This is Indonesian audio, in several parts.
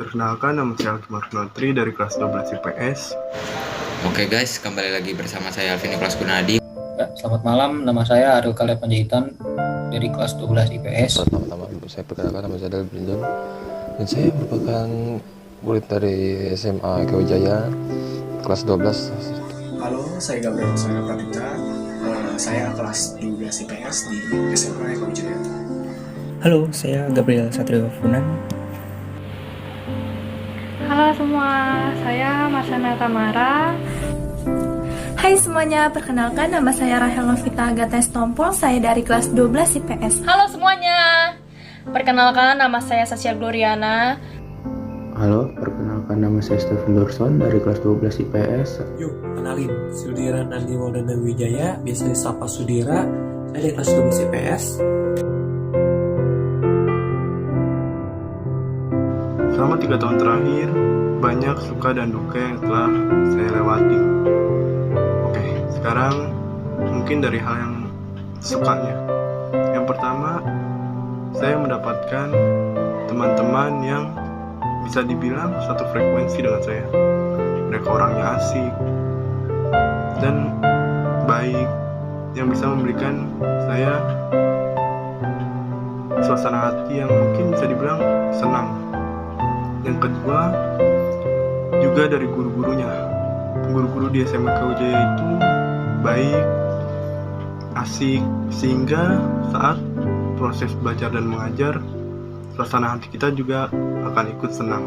Perkenalkan, nama saya Alki Marnotri dari kelas 12 IPS. Oke guys, kembali lagi bersama saya Alvin Nicholas Gunadi. Ya, selamat malam, nama saya Ariel Kaleb Panjaitan dari kelas 12 IPS. Pertama-tama saya perkenalkan, nama saya Adel Brindon dan saya merupakan murid dari SMA Eko Jaya kelas 12. Halo, saya Gabriel Sona Pratita. Saya kelas 12 IPS di SMA Eko Jaya. Halo, saya Gabriel Satrio Funan. Halo semua, saya Marsana Tamara. Hai semuanya, perkenalkan nama saya Rahel Novita Agates Tompol, saya dari kelas 12 IPS. Halo semuanya, perkenalkan nama saya Sasya Gloriana. Halo, perkenalkan nama saya Stephen Dorson dari kelas 12 IPS. Yuk, kenalin, Sudira Nandi Maulana Wijaya, biasa disapa Sudira, saya dari kelas 12 IPS. Selama 3 tahun terakhir, banyak suka dan duka yang telah saya lewati. Oke, sekarang mungkin dari hal yang sukanya. Yang pertama, saya mendapatkan teman-teman yang bisa dibilang satu frekuensi dengan saya. Mereka orangnya asik dan baik, yang bisa memberikan saya suasana hati yang mungkin bisa dibilang senang. Yang kedua, juga dari guru-gurunya. Guru-guru di SMA Wijaya itu baik, asik, sehingga saat proses belajar dan mengajar, suasana hati kita juga akan ikut senang.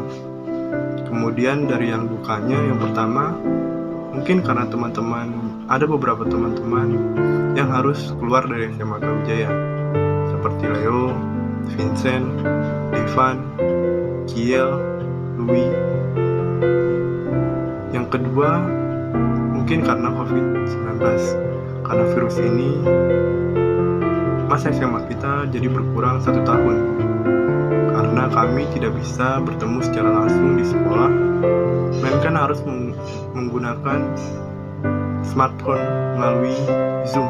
Kemudian dari yang dukanya, yang pertama, mungkin karena ada beberapa teman-teman yang harus keluar dari SMA Wijaya, seperti Leo, Vincent, Devan, Kiel, Louis. Yang kedua, mungkin karena COVID-19. Karena virus ini, masa SMA kita jadi berkurang 1 tahun. Karena kami tidak bisa bertemu secara langsung di sekolah, melainkan harus menggunakan smartphone melalui Zoom.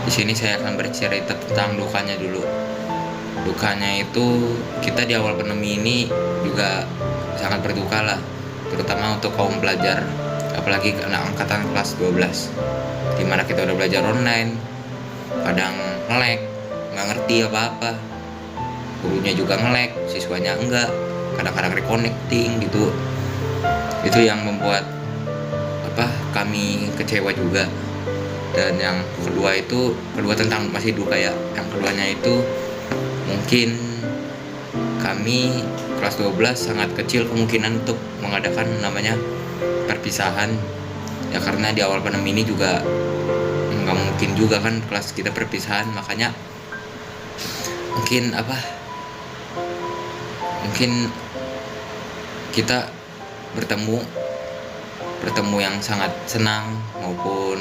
Di sini saya akan bercerita tentang dukanya dulu. Dukanya itu kita di awal pandemi ini juga sangat berduka lah, terutama untuk kaum pelajar, apalagi anak angkatan kelas 12, dimana kita udah belajar online, kadang nge-lag, nggak ngerti apa-apa, gurunya juga nge-lag, siswanya enggak, kadang-kadang reconnecting gitu. Itu yang membuat kami kecewa juga. Dan yang kedua tentang masih duka ya, yang keduanya itu mungkin kami kelas 12 sangat kecil kemungkinan untuk mengadakan namanya perpisahan ya, karena di awal pandemi ini juga nggak mungkin juga kan kelas kita perpisahan. Makanya mungkin kita bertemu yang sangat senang maupun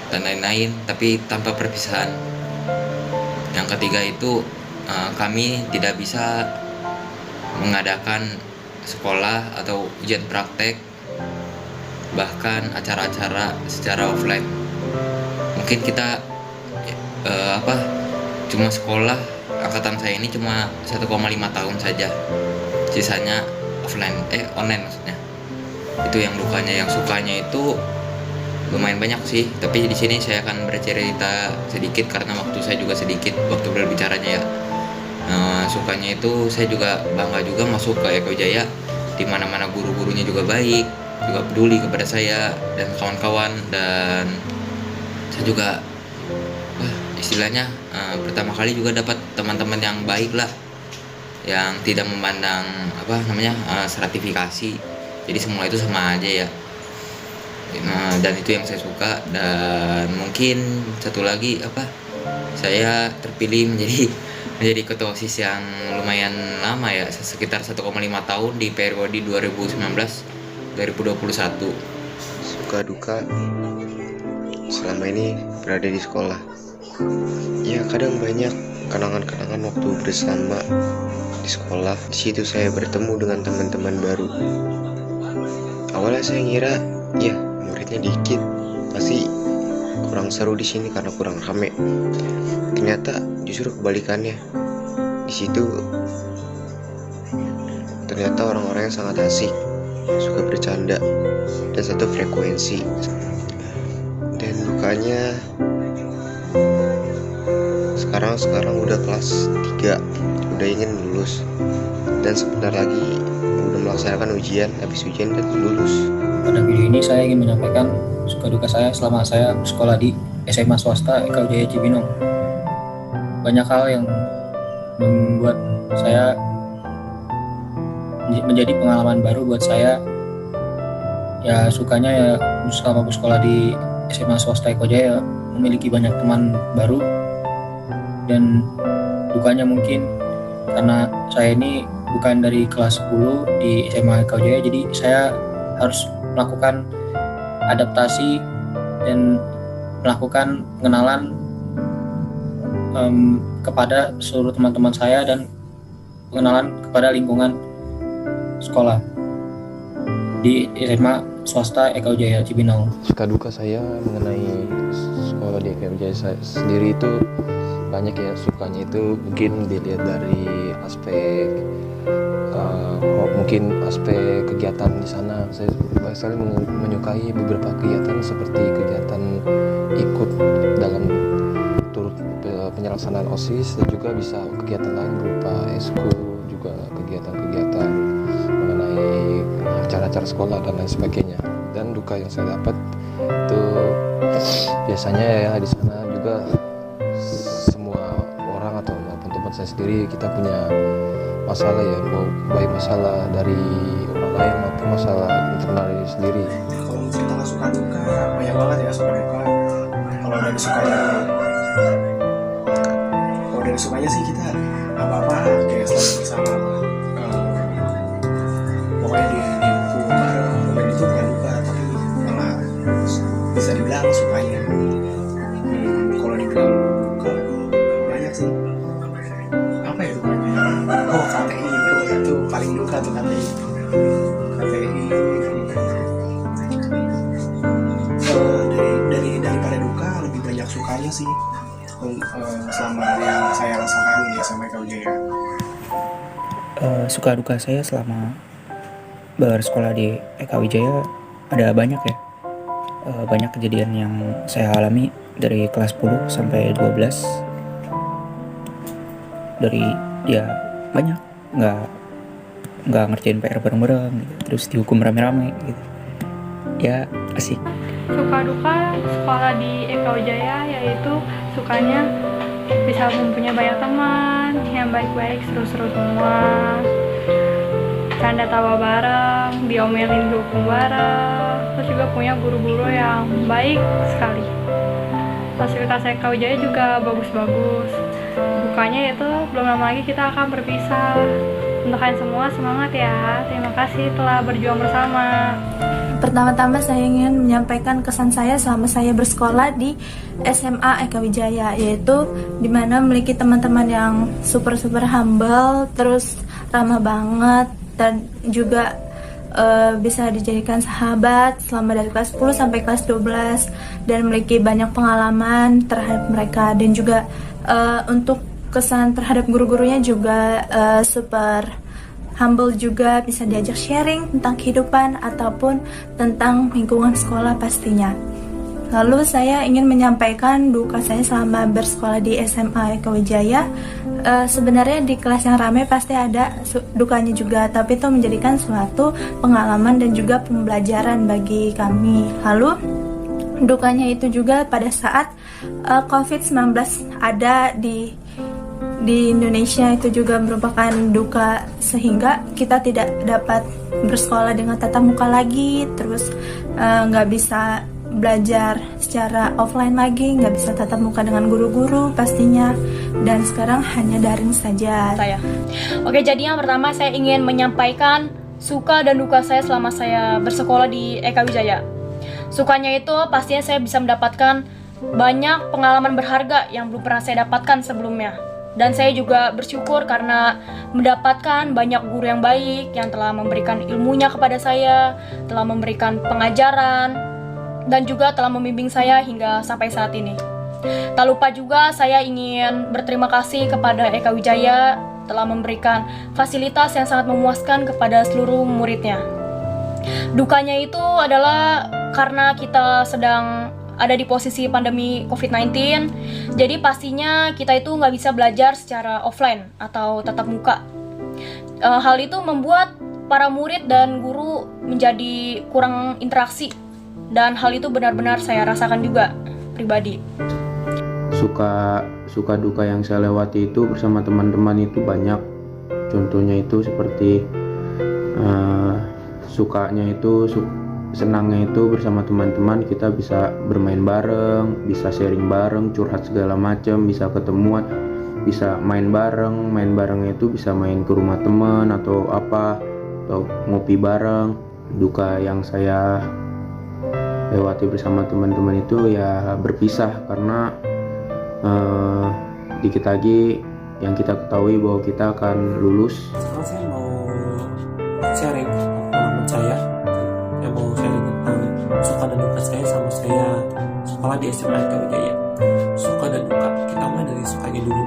dan lain-lain, tapi tanpa perpisahan. Yang ketiga itu kami tidak bisa mengadakan sekolah atau ujian praktek, bahkan acara-acara secara offline. Mungkin kita cuma sekolah, angkatan saya ini cuma 1,5 tahun saja, sisanya online maksudnya. Itu yang dukanya. Yang sukanya itu lumayan banyak sih, tapi di sini saya akan bercerita sedikit karena waktu saya juga sedikit waktu berbicaranya ya. Sukanya itu saya juga bangga juga masuk ke Eko Jaya, di mana-mana guru-gurunya juga baik, juga peduli kepada saya dan kawan-kawan, dan saya juga istilahnya pertama kali juga dapat teman-teman yang baik lah, yang tidak memandang stratifikasi, jadi semua itu sama aja ya. Dan itu yang saya suka. Dan mungkin satu lagi saya terpilih menjadi ketua OSIS yang lumayan lama ya, sekitar 1,5 tahun di periode 2019-2021. Suka duka selama ini berada di sekolah. Ya, kadang banyak kenangan-kenangan waktu bersama di sekolah. Di situ saya bertemu dengan teman-teman baru. Awalnya saya ngira ya muridnya dikit, pasti kurang seru di sini karena kurang rame. Ternyata justru kebalikannya. Di situ ternyata orang-orang yang sangat asik, suka bercanda, dan satu frekuensi. Dan dukanya sekarang udah kelas 3, udah ingin lulus, dan sebentar lagi udah melaksanakan ujian, habis ujian dan lulus. Pada video ini saya ingin menyampaikan suka duka saya selama saya sekolah di SMA swasta Eka Wijaya Cibinong. Banyak hal yang membuat saya menjadi pengalaman baru buat saya. Ya sukanya ya selama sekolah di SMA swasta Eka Wijaya memiliki banyak teman baru, dan dukanya mungkin karena saya ini bukan dari kelas 10 di SMA Eka Wijaya, jadi saya harus melakukan adaptasi dan melakukan pengenalan kepada seluruh teman-teman saya dan pengenalan kepada lingkungan sekolah di SMA swasta Eka Wijaya Cibinong. Suka duka saya mengenai sekolah di Eka Wijaya saya sendiri itu banyak ya. Sukanya itu mungkin dilihat dari aspek mungkin aspek kegiatan di sana. Saya banyak sekali menyukai beberapa kegiatan seperti kegiatan ikut dalam turut penyelaksanaan OSIS, dan juga bisa kegiatan lain berupa eskul, juga kegiatan-kegiatan mengenai acara-acara sekolah dan lain sebagainya. Dan duka yang saya dapat itu biasanya ya di sana juga semua orang atau maupun tempat saya sendiri kita punya masalah ya, baik masalah dari orang lain maupun masalah internal diri sendiri. Kalau tentang suka duka banyak banget ya suka duka. Kalau dari sukanya sih kita apa-apa kayak selalu bersama lah. Pokoknya di buku bareng, dan itu bukan duka tapi malah bisa dibilang sukanya. Kalau dibilang duka banyak sih. Apa ya dukanya? Oh KTI itu paling duka tuh KTI. Daripada duka lebih banyak sukanya sih selama yang saya rasakan di SMA Eka Wijaya. Suka duka saya selama bersekolah di Eka Wijaya ada banyak ya. Banyak kejadian yang saya alami dari kelas 10 sampai 12. Dari ya banyak nggak ngerjain PR bareng-bareng gitu. Terus dihukum rame-rame gitu. Ya asik. Suka duka sekolah di Eka Wijaya yaitu sukanya bisa mempunyai banyak teman yang baik-baik, seru-seru semua, canda tawa bareng, diomelin dihukum bareng, terus juga punya guru-guru yang baik sekali. Fasilitas Eka Wijaya juga bagus-bagus. Dukanya yaitu belum lama lagi kita akan berpisah. Untuk kalian semua semangat ya. Terima kasih telah berjuang bersama. Pertama-tama saya ingin menyampaikan kesan saya selama saya bersekolah di SMA Eka Wijaya, yaitu dimana memiliki teman-teman yang super humble, terus ramah banget, dan juga bisa dijadikan sahabat selama dari kelas 10 sampai kelas 12, dan memiliki banyak pengalaman terhadap mereka. Dan juga untuk kesan terhadap guru-gurunya juga super humble, juga bisa diajak sharing tentang kehidupan ataupun tentang lingkungan sekolah pastinya. Lalu saya ingin menyampaikan duka saya selama bersekolah di SMA Eka Wijaya. Sebenarnya di kelas yang ramai pasti ada dukanya juga, tapi itu menjadikan suatu pengalaman dan juga pembelajaran bagi kami. Lalu dukanya itu juga pada saat COVID-19 ada di Indonesia, itu juga merupakan duka, sehingga kita tidak dapat bersekolah dengan tatap muka lagi, terus nggak bisa belajar secara offline lagi, nggak bisa tatap muka dengan guru-guru pastinya, dan sekarang hanya daring saja. Oke, jadi yang pertama saya ingin menyampaikan suka dan duka saya selama saya bersekolah di Eka Wijaya. Sukanya itu pastinya saya bisa mendapatkan banyak pengalaman berharga yang belum pernah saya dapatkan sebelumnya. Dan saya juga bersyukur karena mendapatkan banyak guru yang baik yang telah memberikan ilmunya kepada saya, telah memberikan pengajaran, dan juga telah membimbing saya hingga sampai saat ini. Tak lupa juga saya ingin berterima kasih kepada Eka Wijaya telah memberikan fasilitas yang sangat memuaskan kepada seluruh muridnya. Dukanya itu adalah karena kita sedang ada di posisi pandemi COVID-19, jadi pastinya kita itu nggak bisa belajar secara offline atau tatap muka. Hal itu membuat para murid dan guru menjadi kurang interaksi, dan hal itu benar-benar saya rasakan juga pribadi. Suka duka yang saya lewati itu bersama teman-teman itu banyak. Contohnya itu seperti senangnya itu bersama teman-teman kita bisa bermain bareng, bisa sharing bareng, curhat segala macam, bisa ketemuan, bisa main bareng. Main bareng itu bisa main ke rumah teman atau apa, atau ngopi bareng. Duka yang saya lewati bersama teman-teman itu ya berpisah, karena dikit lagi yang kita ketahui bahwa kita akan lulus. Sekarang saya mau sharing pengalaman saya. Saya mau sharing tentang suka dan duka saya sama saya sekolah di SMA Eka Wijaya. Suka dan duka, kita mulai dari sukanya dulu.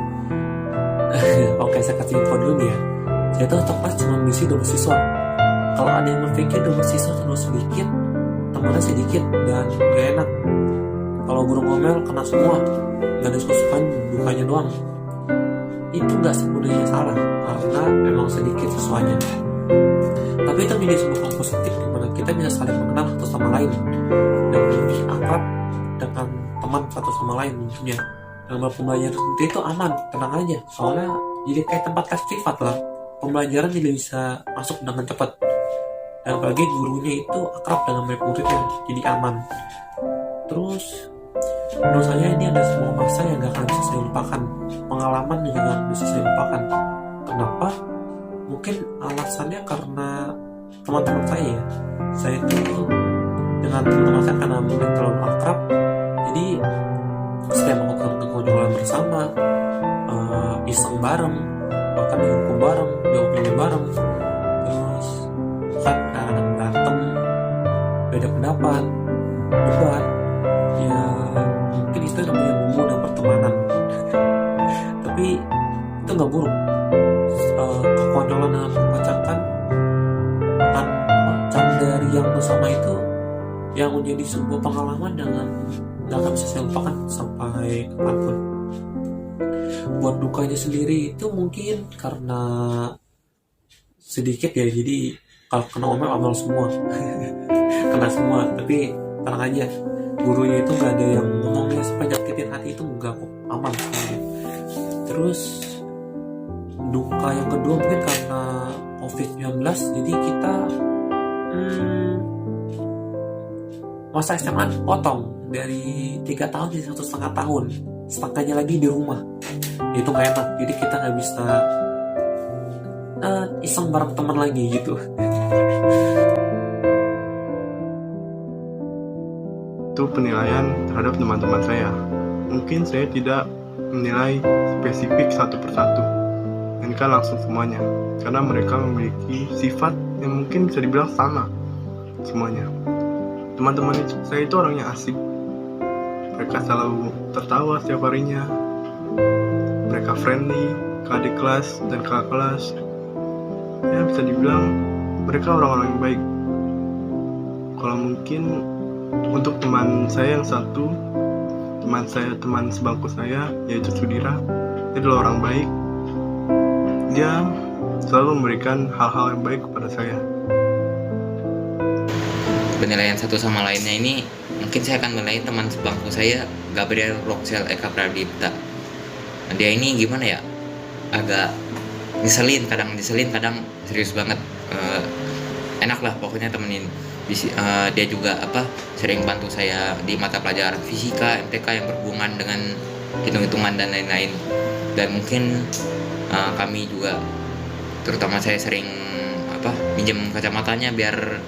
Oke, saya kasih info dulu nih ya. Saya tuh satu kelas cuma ngisi 2 siswa. Kalau ada yang berpikir 2 siswa terlalu sedikit, temannya sedikit dan gak enak. Kalau guru ngomel kena semua, gak ada suka dukanya doang. Itu gak sepenuhnya salah, karena memang sedikit siswanya. Tapi itu menjadi sebuah hal positif dimana kita bisa saling mengenal satu sama lain dan lebih akrab dengan teman satu sama lain tentunya. Dalam pembelajaran seperti itu aman, tenang aja. Soalnya jadi kayak tempat tes privat lah. Pembelajaran tidak bisa masuk dengan cepat. Dan apalagi gurunya itu akrab dengan murid-muridnya, jadi aman. Terus menurut saya ini ada sebuah masa yang gak akan bisa saya lupakan. Pengalaman yang gak akan bisa saya lupakan. Kenapa? Mungkin alasannya karena teman-teman saya ya. Saya itu dengan teman-teman saya karena mungkin terlalu akrab, jadi setiap melakukan kekonyolan bersama, iseng bareng, bahkan dihukum bareng, diomelin bareng, terus kan kadang berantem, beda pendapat, debat, ya mungkin itu namanya bumbu dan pertemanan. Tapi itu nggak buruk. Kekonyolan dan membacakan dari yang bersama itu yang menjadi sebuah pengalaman dengan gak akan bisa saya lupakan sampai kapanpun. Buat dukanya sendiri itu mungkin karena sedikit ya, jadi kalau kena omel semua kena semua. Tapi tenang aja, gurunya itu gak ada yang ngomongnya sampai nyakitin hati, itu enggak kok, aman semuanya. Terus duka yang kedua mungkin karena COVID-19, jadi kita masa SMA potong dari 3 tahun jadi 1,5 tahun, setengahnya lagi di rumah. Itu gak enak, jadi kita gak bisa iseng bareng teman lagi gitu. Itu penilaian terhadap teman-teman saya. Mungkin saya tidak menilai spesifik satu persatu, melainkan langsung semuanya, karena mereka memiliki sifat yang mungkin bisa dibilang sama semuanya. Teman-teman saya itu orangnya asik, mereka selalu tertawa setiap harinya, mereka friendly ke adik kelas dan kakak kelas. Ya bisa dibilang mereka orang-orang yang baik. Kalau mungkin untuk teman saya yang satu, teman sebangku saya, yaitu Sudira, dia adalah orang baik. Dia selalu memberikan hal-hal yang baik kepada saya. Penilaian satu sama lainnya ini mungkin saya akan menilai teman sebangku saya, Gabriel Roxel Eka Pradipta. Dia ini gimana ya, agak ngeselin, kadang serius banget. Enak lah pokoknya temenin. Dia juga sering bantu saya di mata pelajaran fisika, MTK yang berhubungan dengan hitung-hitungan dan lain-lain. Dan mungkin kami juga, terutama saya sering minjem kacamatanya biar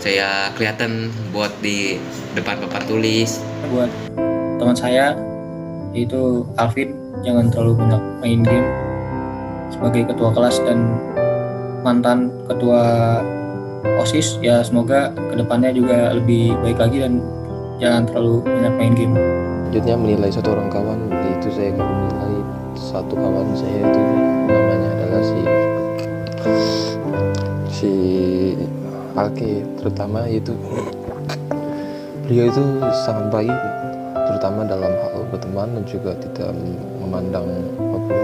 saya kelihatan buat di depan papan tulis. Buat teman saya yaitu Alvin, jangan terlalu banyak main game. Sebagai ketua kelas dan mantan ketua OSIS, ya semoga kedepannya juga lebih baik lagi dan jangan terlalu banyak main game. Selanjutnya menilai satu orang kawan, itu saya akan menilai satu kawan saya itu namanya adalah Alki, terutama itu beliau itu sangat baik, terutama dalam hal berteman dan juga tidak memandang apapun.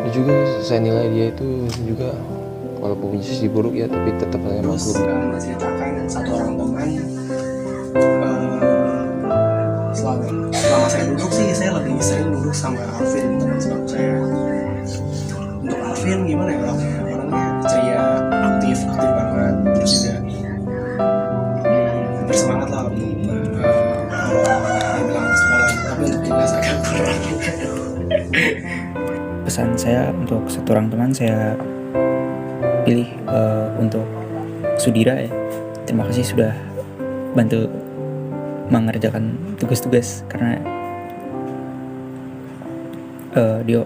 Dan juga saya nilai dia itu juga walaupun punya sisi buruk ya, tapi tetap saya Terus maklum. menceritakan satu orang teman, selama saya duduk sih saya lebih sering duduk sama Alvin, teman sebab saya. Untuk Alvin gimana ya, orangnya ceria, aktif banget, terus juga bersemangat lah untuk dibilang sekolah, tapi untuk tugas agak kurang. Pesan saya untuk satu orang teman saya pilih untuk Sudira ya. Terima kasih sudah bantu mengerjakan tugas-tugas, karena dia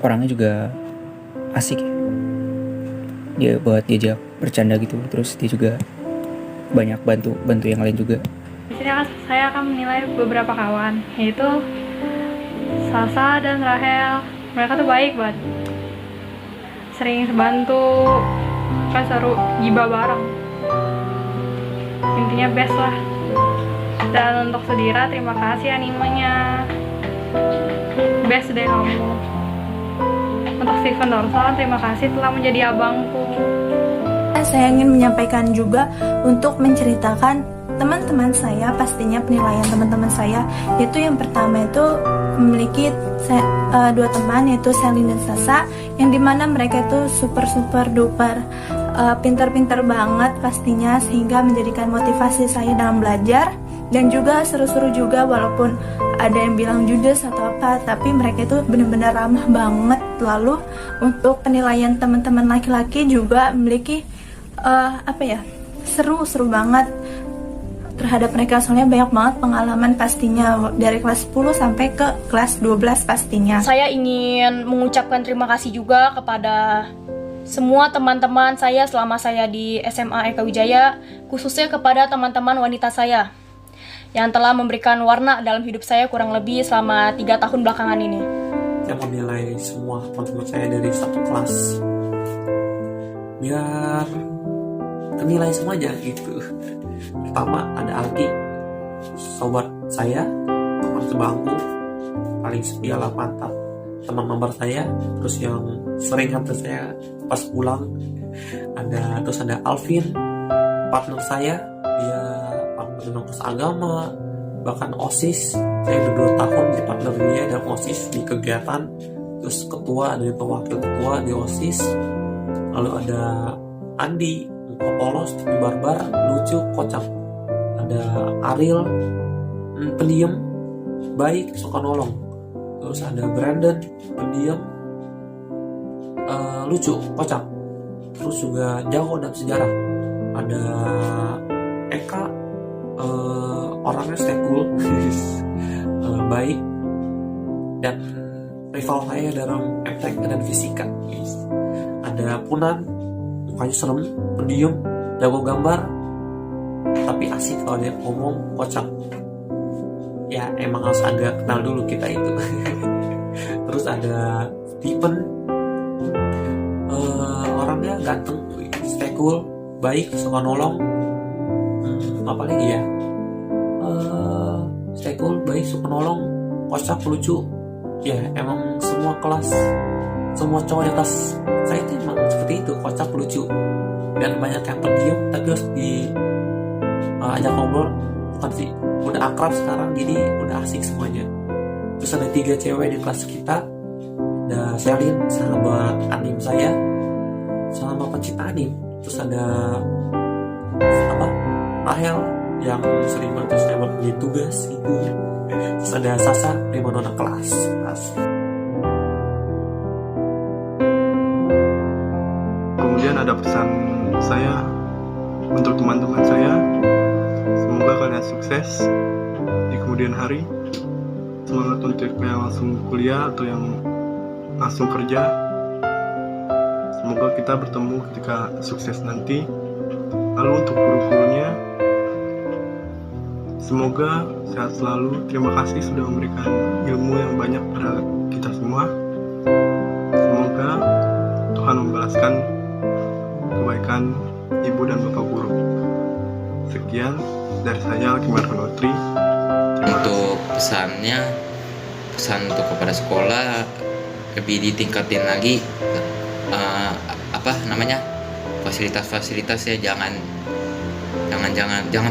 orangnya juga asik ya. Dia buat diajak bercanda gitu, terus dia juga banyak bantu yang lain juga. Di sini saya akan menilai beberapa kawan, yaitu Salsa dan Rahel. Mereka tuh baik banget, sering bantu, kan seru gibah bareng. Intinya best lah. Dan untuk Sudira, terima kasih animenya, best deh kamu. Untuk Steven Dorson, terima kasih telah menjadi abangku. Saya ingin menyampaikan juga untuk menceritakan teman-teman saya, pastinya penilaian teman-teman saya. Itu yang pertama itu memiliki dua teman, yaitu Selin dan Sasa, yang dimana mereka itu super duper pintar-pintar banget pastinya, sehingga menjadikan motivasi saya dalam belajar. Dan juga seru-seru juga, walaupun ada yang bilang judes atau apa, tapi mereka itu benar-benar ramah banget. Lalu untuk penilaian teman-teman laki-laki juga memiliki seru banget terhadap mereka, soalnya banyak banget pengalaman pastinya dari kelas 10 sampai ke kelas 12 pastinya. Saya ingin mengucapkan terima kasih juga kepada semua teman-teman saya selama saya di SMA Eka Wijaya, khususnya kepada teman-teman wanita saya yang telah memberikan warna dalam hidup saya kurang lebih selama 3 tahun belakangan ini. Saya menilai semua teman-teman saya dari satu kelas biar ternilai semua aja gitu. Pertama ada Alki, sobat saya, teman sebangku, paling setia lah, mantap, teman member saya, terus yang sering hantar saya pas pulang. Terus ada Alvin, partner saya, dia partner kelas agama, bahkan OSIS. Saya udah 2 tahun di partner dia dalam OSIS di kegiatan, terus ketua dan wakil ketua di OSIS. Lalu ada Andi, muka polos tapi barbar, lucu, kocak. Ada Ariel, pendiam, baik, suka nolong. Terus ada Brandon, pendiam, lucu, kocak. Terus juga jago dalam sejarah. Ada Eka, orangnya stay cool, baik, dan rival saya dalam MTek dan fisika. Ada Punan, mukanya serem, pendiam, jago gambar, tapi asik kalau dia ngomong, kocak. Ya emang harus agak kenal dulu kita itu. Terus ada Stephen, orangnya ganteng, stay cool, baik, suka nolong. Apa lagi ya? Stay cool, baik, suka nolong, kocak, lucu. Ya emang semua kelas, semua cowok di atas saya itu emang seperti itu, kocak, lucu. Dan banyak yang pendiam tapi harus ajak ngobrol, bukan sih, udah akrab sekarang, jadi udah asik semuanya. Terus ada 3 cewek di kelas kita. Ada Selin, sahabat anim saya, sama pecinta anim. Terus ada Rahel yang sering bantu saya bagi tugas gitu. Terus ada Sasa, prima nona kelas. Kemudian ada pesan saya untuk teman-teman saya, semoga kalian sukses di kemudian hari. Semangat untuk yang langsung kuliah atau yang langsung kerja. Semoga kita bertemu ketika sukses nanti. Lalu untuk guru-gurunya, semoga sehat selalu. Terima kasih sudah memberikan ilmu yang banyak pada kita semua. Semoga Tuhan membalaskan kebaikan ibu dan bapak Sekian dari saya Kimar Notri. Untuk pesan untuk kepada sekolah lebih ditingkatin lagi fasilitas-fasilitas ya, jangan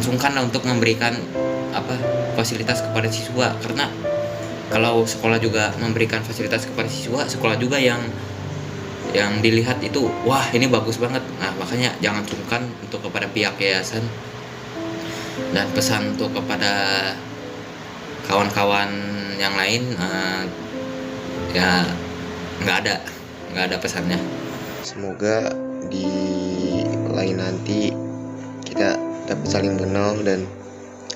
sungkan lah untuk memberikan fasilitas kepada siswa, karena kalau sekolah juga memberikan fasilitas kepada siswa, sekolah juga yang dilihat itu wah ini bagus banget. Nah makanya jangan sungkan untuk kepada pihak yayasan. Dan pesan untuk kepada kawan-kawan yang lain ya nggak ada pesannya. Semoga di lain nanti kita dapat saling mengenal dan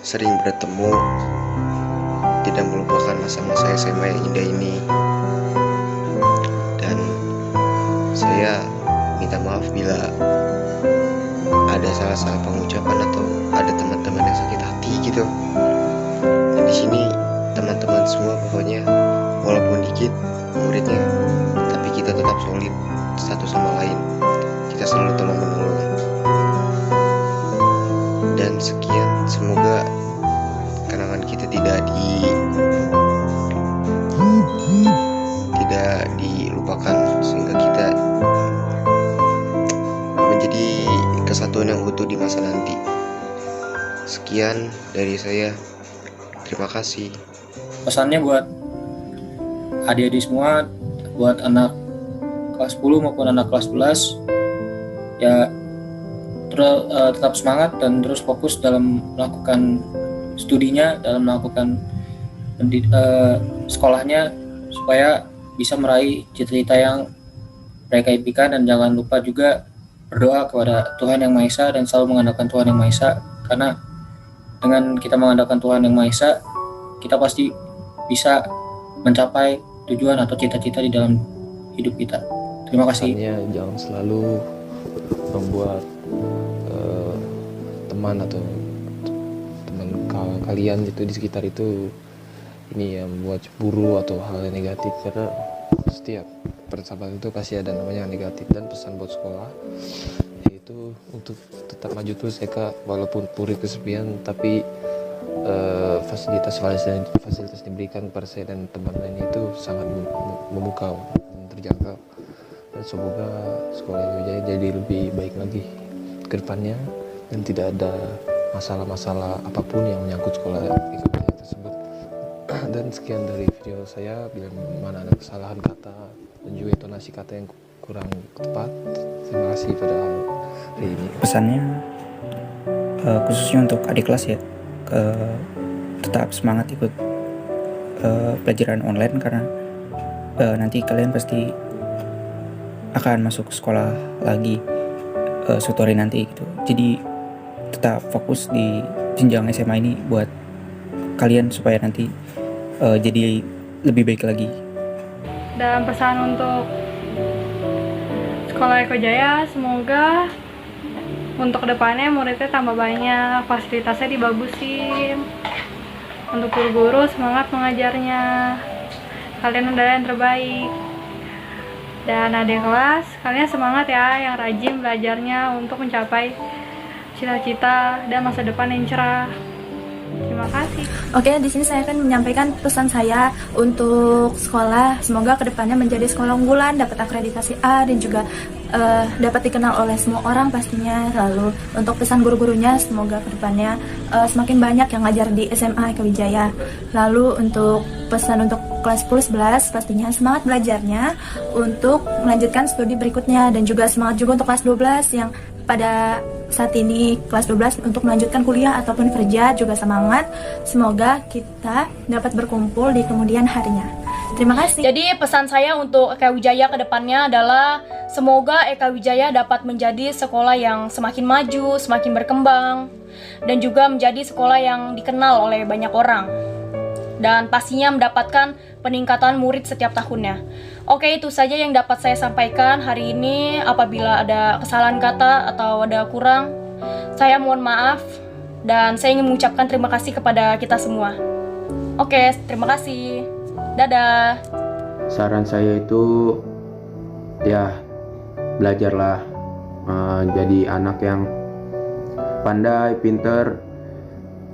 sering bertemu, tidak melupakan masa-masa SMA yang indah ini. Dan saya minta maaf bila ada salah-salah pengucapan atau ada teman-teman yang sakit hati gitu. Dan di sini teman-teman semua pokoknya walaupun dikit muridnya, tapi kita tetap solid satu sama lain. Kita selalu tolong menolong. Dan sekian, semoga kenangan kita tidak dilupakan, sehingga kita menjadi kesatuan yang utuh di masa nanti. Sekian dari saya. Terima kasih. Pesannya buat adik-adik semua, buat anak kelas 10 maupun anak kelas 11, ya tetap semangat dan terus fokus dalam melakukan studinya, dalam melakukan sekolahnya, supaya bisa meraih cita-cita yang mereka impikan. Dan jangan lupa juga berdoa kepada Tuhan Yang Maha Esa dan selalu mengandalkan Tuhan Yang Maha Esa, karena dengan kita mengandalkan Tuhan Yang Maha Esa, kita pasti bisa mencapai tujuan atau cita-cita di dalam hidup kita. Terima kasih. Jangan selalu membuat teman atau teman kalian itu di sekitar itu ini yang membuat cemburu atau hal yang negatif, karena setiap persahabatan itu pasti ada namanya yang negatif. Dan pesan buat sekolah yaitu untuk tetap maju terus ya Kak, walaupun murid kesepian, tapi fasilitas diberikan kepada saya dan teman lain itu sangat memukau dan terjangkau. Dan semoga sekolah Ekawijaya jadi lebih baik lagi ke depannya dan tidak ada masalah-masalah apapun yang menyangkut sekolah Ekawijaya tersebut. Dan sekian dari video saya, bila mana ada kesalahan kata dan juga intonasi kata yang kurang tepat, terima kasih pada hari ini. Pesannya khususnya untuk adik kelas ya, tetap semangat ikut pelajaran online, karena nanti kalian pasti akan masuk sekolah lagi suatu hari nanti gitu. Jadi tetap fokus di jenjang SMA ini buat kalian supaya nanti jadi lebih baik lagi. Dan pesan untuk sekolah Ekawijaya, semoga untuk kedepannya muridnya tambah banyak, fasilitasnya dibagusin. Untuk guru-guru semangat mengajarnya, kalian adalah yang terbaik. Dan adik kelas, kalian semangat ya, yang rajin belajarnya untuk mencapai cita-cita dan masa depan yang cerah. Terima kasih. Oke, di sini saya akan menyampaikan pesan saya untuk sekolah. Semoga kedepannya menjadi sekolah unggulan, dapat akreditasi A dan juga dapat dikenal oleh semua orang pastinya. Lalu untuk pesan guru-gurunya, semoga kedepannya semakin banyak yang ngajar di SMA Ekawijaya. Lalu untuk pesan untuk kelas 10-11, pastinya semangat belajarnya untuk melanjutkan studi berikutnya, dan juga semangat juga untuk kelas 12 yang pada saat ini kelas 12 untuk melanjutkan kuliah ataupun kerja, juga semangat. Semoga kita dapat berkumpul di kemudian harinya. Terima kasih. Jadi pesan saya untuk Ekawijaya ke depannya adalah semoga Ekawijaya dapat menjadi sekolah yang semakin maju, semakin berkembang, dan juga menjadi sekolah yang dikenal oleh banyak orang. Dan pastinya mendapatkan peningkatan murid setiap tahunnya. Oke, itu saja yang dapat saya sampaikan hari ini. Apabila ada kesalahan kata atau ada kurang, saya mohon maaf. Dan saya ingin mengucapkan terima kasih kepada kita semua. Oke, terima kasih. Dadah. Saran saya itu ya belajarlah jadi anak yang pandai, pinter.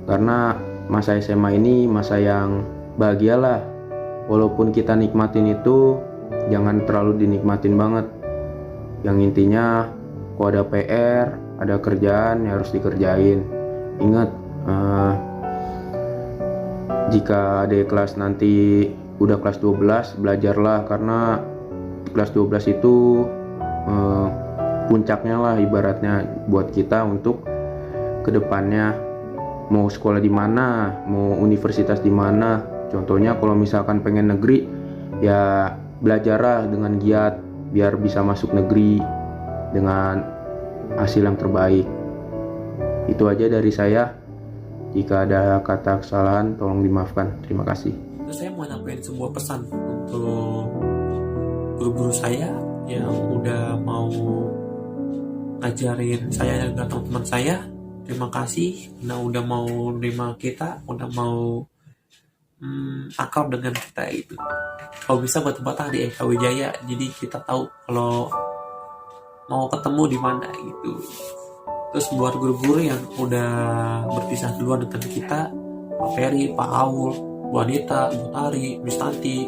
Karena masa SMA ini masa yang bahagialah. Walaupun kita nikmatin itu, jangan terlalu dinikmatin banget. Yang intinya, kalau ada PR, ada kerjaan yang harus dikerjain. Ingat, jika adik kelas nanti udah kelas 12, belajarlah. Karena kelas 12 itu puncaknya lah ibaratnya buat kita untuk kedepannya mau sekolah di mana, mau universitas di mana. Contohnya kalau misalkan pengen negeri, ya belajarlah dengan giat biar bisa masuk negeri dengan hasil yang terbaik. Itu aja dari saya. Jika ada kata kesalahan tolong dimaafkan. Terima kasih. Terus saya mau nyampein sebuah pesan untuk guru-guru saya yang udah mau ngajarin saya dan teman-teman saya. Terima kasih karena udah mau nerima kita, udah mau akrab dengan kita itu. Kalau bisa batu-bata di EKW Jaya, jadi kita tahu kalau mau ketemu di mana gitu. Terus buat guru-guru yang udah berpisah duluan dengan kita, Pak Ferry, Pak Aul, Bu Anita, Bu Tari, Miss Tanti,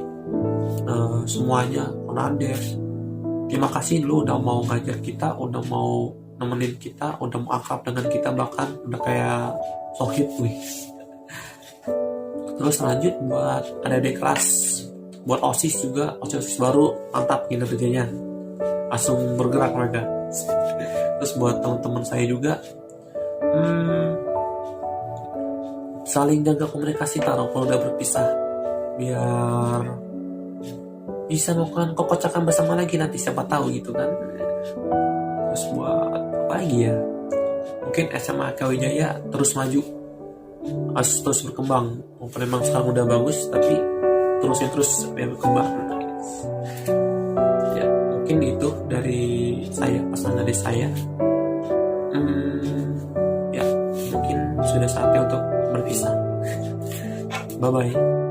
semuanya, Konades. Terima kasih lu udah mau ngajar kita, udah mau nemenin kita, udah mau akrab dengan kita, bahkan udah kayak sohib nih. Terus lanjut buat adik-adik kelas, buat OSIS juga, OSIS baru mantap kinerjanya, langsung bergerak mereka. Terus buat teman-teman saya juga, saling jaga komunikasi taruh kalau udah berpisah, biar bisa melakukan kekocakan bersama lagi nanti, siapa tahu gitu kan. Terus buat apa lagi ya, mungkin SMA EKW Jaya terus maju, harus terus berkembang. Walaupun memang sekarang udah bagus, tapi terus biar berkembang. Ya mungkin itu dari saya, pesan dari saya. Ya mungkin sudah saatnya untuk berpisah. Bye bye.